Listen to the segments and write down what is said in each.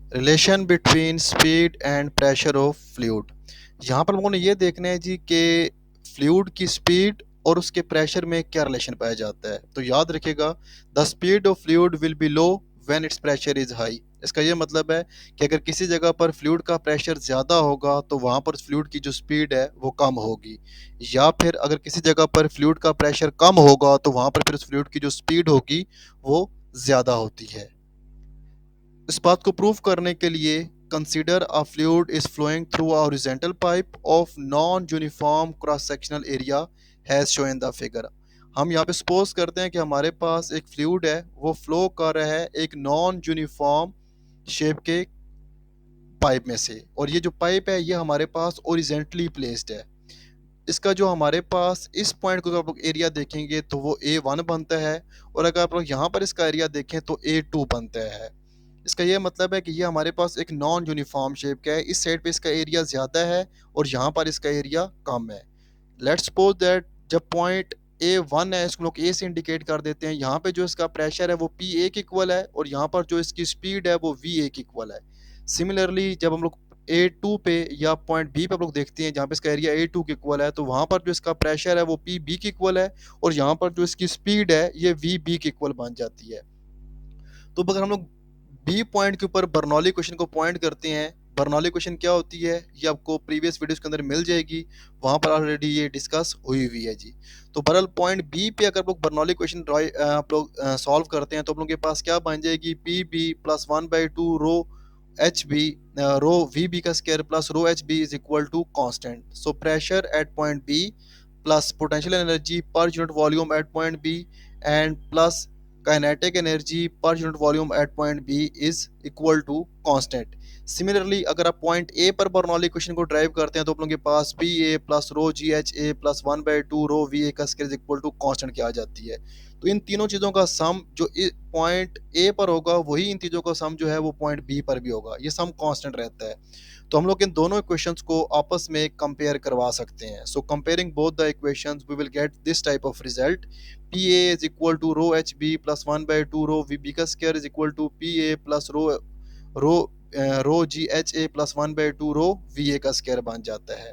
Relation between speed and pressure of fluid. यहाँ पर लोगों ने ये देखना है जी कि फ्लूइड की स्पीड और उसके प्रेशर में क्या रिलेशन पाया जाता है। तो याद रखिएगा, the speed of fluid will be low when it's pressure is high. इसका ये मतलब है कि अगर किसी जगह पर फ्लूइड का प्रेशर ज़्यादा होगा तो वहाँ पर फ्लूइड की जो स्पीड है वो कम होगी, या फिर अगर किसी जगह पर फ्लूइड का प्रेशर कम होगा तो वहाँ पर फिर उस फ्लूइड की जो स्पीड होगी वो ज़्यादा होती है। इस बात को प्रूव करने के लिए consider a fluid is flowing through a horizontal pipe of non uniform cross sectional area has show in the figure. हम यहाँ पे सपोज करते हैं कि हमारे पास एक फ्लूइड है, वो फ्लो कर रहा है एक नॉन यूनिफॉर्म शेप के पाइप में से, और ये जो पाइप है ये हमारे पास ओरिजेंटली प्लेस्ड है। इसका जो हमारे पास इस पॉइंट को अगर आप लोग एरिया देखेंगे तो वो A1 बनता है, और अगर आप लोग यहाँ पर इसका एरिया देखें तो A2 बनता है। इसका ये मतलब है कि ये हमारे पास एक नॉन यूनिफॉर्म शेप का है, इस साइड पे इसका एरिया ज़्यादा है और यहाँ पर इसका एरिया कम है। लेट्स सपोज दैट जब पॉइंट A1 है, इसको लोग A से इंडिकेट कर देते हैं। यहाँ पे जो इसका प्रेशर है वो PA के इक्वल है, और यहाँ पर जो इसकी स्पीड है वो VA के इक्वल है। सिमिलरली जब हम लोग A2 पे या पॉइंट B पे हम लोग देखते हैं जहाँ पे इसका एरिया A2 के इक्वल है, तो वहाँ पर जो इसका प्रेशर है वो PB के इक्वल है, और यहाँ पर जो इसकी स्पीड है ये VB के इक्वल बन जाती है। तो अगर हम लोग बी पॉइंट के ऊपर बर्नौली क्वेश्चन को पॉइंट करते हैं, बर्नौली क्वेश्चन क्या होती है ये आपको प्रीवियस वीडियोस के अंदर मिल जाएगी, वहां पर ऑलरेडी ये डिस्कस हुई हुई है जी। तो बहरहाल पॉइंट बी पे अगर लोग बर्नौली क्वेश्चन आप लोग सॉल्व करते हैं तो आप लोगों के पास क्या बन जाएगी, P B plus 1/2 rho H B, rho V B का square plus rho H B is equal to constant. So pressure at point B plus potential energy per unit volume at point B and plus kinetic energy per unit volume at point B is equal to constant. Similarly अगर आप point A पर Bernoulli question को drive करते हैं तो आप लोगों के पास P A plus rho G H A plus 1/2 rho V A का square is equal to constant क्या आ जाती है। तो इन तीनों चीज़ों का सम जो पॉइंट ए पर होगा वही इन चीज़ों का सम जो है वो पॉइंट बी पर भी होगा, ये सम कांस्टेंट रहता है। तो हम लोग इन दोनों इक्वेशंस को आपस में कंपेयर करवा सकते हैं। So comparing both the equations we will get this type of result, P A is equal to rho H B plus 1/2 rho V B का square is equal to P A plus rho rho G H A plus 1/2 rho V A का square बन जाता है।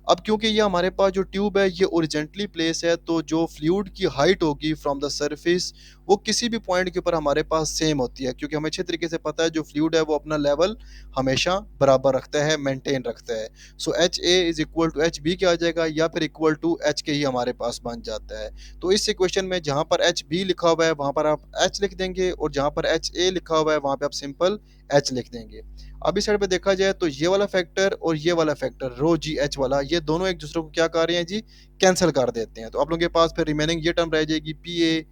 अब क्योंकि ये हमारे पास जो ट्यूब है ये ओरिजेंटली प्लेस है, तो जो फ्लूइड की हाइट होगी फ्रॉम द सरफेस वो किसी भी पॉइंट के ऊपर हमारे पास सेम होती है, क्योंकि हमें अच्छे तरीके से पता है जो फ्लूइड है वो अपना लेवल हमेशा बराबर रखता है, मेंटेन रखता है। So H A is equal to H B क्या आ जाएगा, या फिर इक्वल टू एच के ही हमारे पास बन जाता है। तो इस इक्वेशन में जहाँ पर एच बी लिखा हुआ है वहाँ पर आप एच लिख देंगे, और जहाँ पर एच ए लिखा हुआ है वहाँ पे आप सिंपल एच लिख देंगे। अब इस साइड पे देखा जाए तो ये वाला फैक्टर और ये वाला फैक्टर रो जी एच वाला, ये दोनों एक दूसरे को क्या कर रहे हैं जी, कैंसिल कर देते हैं। तो आप लोगों के पास फिर रिमेनिंग ये टर्म रह जाएगी, P A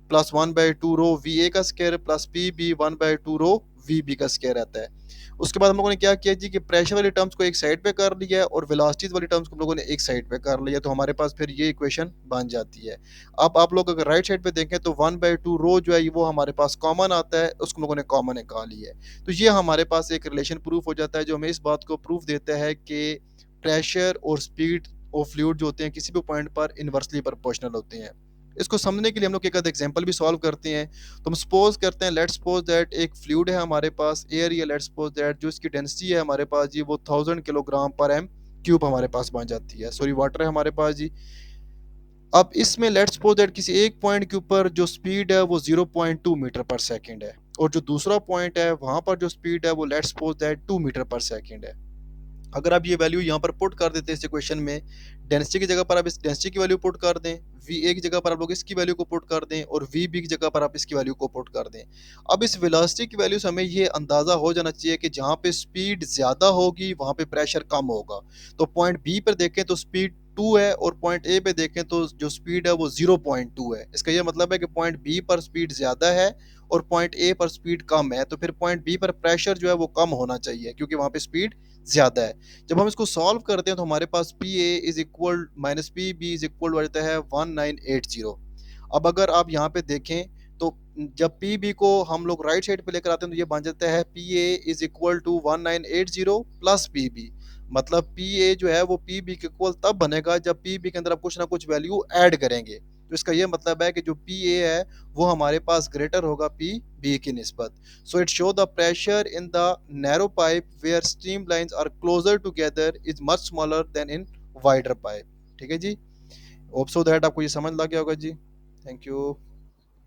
plus 1/2 rho V A का square plus P B 1/2 rho V B का स्क्वायर रहता है। उसके बाद हम लोगों ने क्या किया जी कि प्रेशर वाली टर्म्स को एक साइड पे कर लिया है और वेलोसिटीज वाली टर्म्स को हम लोगों ने एक साइड पे कर लिया, तो हमारे पास फिर ये इक्वेशन बन जाती है। अब आप लोग अगर राइट साइड पे देखें तो 1/2 रो जो है वो हमारे पास कॉमन आता है, उसको हम लोगों ने कॉमन निकाली है। तो ये हमारे पास एक रिलेशन प्रूफ हो जाता है जो हमें इस बात को प्रूफ देता है कि प्रेशर और स्पीड ऑफ फ्लूइड जो होते हैं किसी भी पॉइंट पर इन्वर्सली प्रोपोर्शनल होते हैं। इसको समझने के लिए हम लोग एक आध एग्जांपल भी सॉल्व करते हैं। तो हम सपोज करते हैं, लेट्स सपोज दैट एक फ्लूइड है हमारे पास एयर, या लेट्स सपोज दैट जो इसकी डेंसिटी है हमारे पास जी वो 1000 किलोग्राम पर एम क्यूब हमारे पास बन जाती है। सॉरी वाटर है हमारे पास जी। अब इसमें लेट्स सपोज दैट किसी एक पॉइंट के ऊपर जो स्पीड है वो 0.2 मीटर पर सेकंड है, और जो दूसरा पॉइंट है वहां पर जो स्पीड है वो लेट्स सपोज दैट 2 मीटर पर सेकंड है। अगर आप ये वैल्यू यहाँ पर पुट कर देते हैं इस इक्वेशन में, डेंसिटी की जगह पर आप इस डेंसिटी की वैल्यू पुट कर दें, वी ए की जगह पर आप लोग इसकी वैल्यू को पुट कर दें, और वी बी की जगह पर आप इसकी वैल्यू को पुट कर दें। अब इस वेलोसिटी की वैल्यू से हमें ये अंदाजा हो जाना चाहिए कि जहाँ पे स्पीड ज़्यादा होगी वहाँ पे प्रेशर कम होगा। तो पॉइंट बी पर देखें तो स्पीड 2 है, और पॉइंट ए पे देखें तो जो स्पीड है वो 0.2 है। इसका ये मतलब है कि पॉइंट बी पर स्पीड ज़्यादा है और पॉइंट ए पर स्पीड कम है, तो फिर पॉइंट बी पर प्रेशर जो है वो कम होना चाहिए क्योंकि वहाँ पे स्पीड ज़्यादा है। जब हम इसको सॉल्व करते हैं तो हमारे पास P A is equal minus P B is equal हो जाता है 1980। अब अगर आप यहाँ पे देखें तो जब पी बी को हम लोग राइट साइड पे लेकर आते हैं तो ये बन जाता है P A is equal to 1980 plus P B. मतलब पी ए जो है वो पी बी के इक्वल तब बनेगा जब पी बी के अंदर आप कुछ ना कुछ वैल्यू ऐड करेंगे। तो इसका ये मतलब है कि जो पी ए है वो हमारे पास ग्रेटर होगा पी बी की निस्बत। So it show the pressure in the narrow pipe where stream lines are closer together is much smaller than in wider pipe. ठीक है जी, होप सो दैट आपको ये समझ लग गया होगा जी। Thank you.